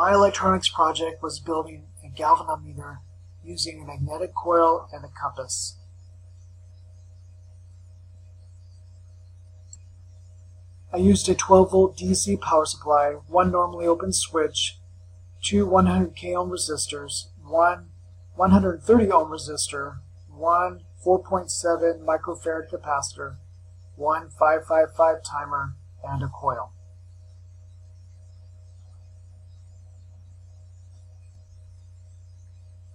My electronics project was building a galvanometer using a magnetic coil and a compass. I used a 12-volt DC power supply, one normally open switch, two 100k ohm resistors, one 130 ohm resistor, one 4.7 microfarad capacitor, one 555 timer, and a coil.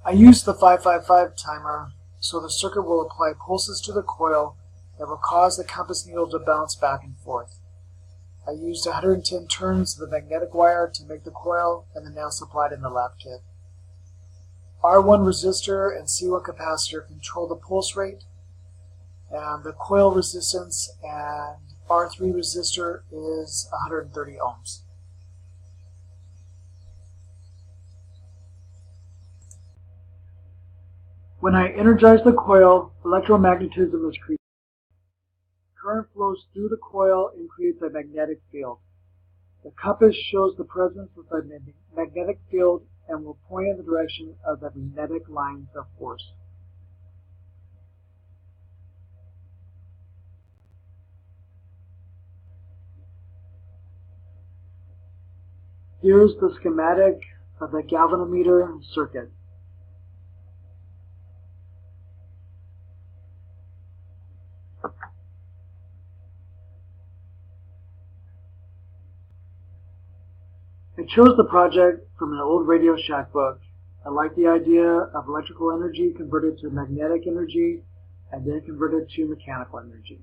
I used the 555 timer so the circuit will apply pulses to the coil that will cause the compass needle to bounce back and forth. I used 110 turns of the magnetic wire to make the coil and the nail supplied in the lab kit. R1 resistor and C1 capacitor control the pulse rate, and the coil resistance and R3 resistor is 130 ohms. When I energize the coil, electromagnetism is created. Current flows through the coil and creates a magnetic field. The compass shows the presence of the magnetic field and will point in the direction of the magnetic lines of force. Here's the schematic of the galvanometer circuit. I chose the project from an old Radio Shack book. I like the idea of electrical energy converted to magnetic energy and then converted to mechanical energy.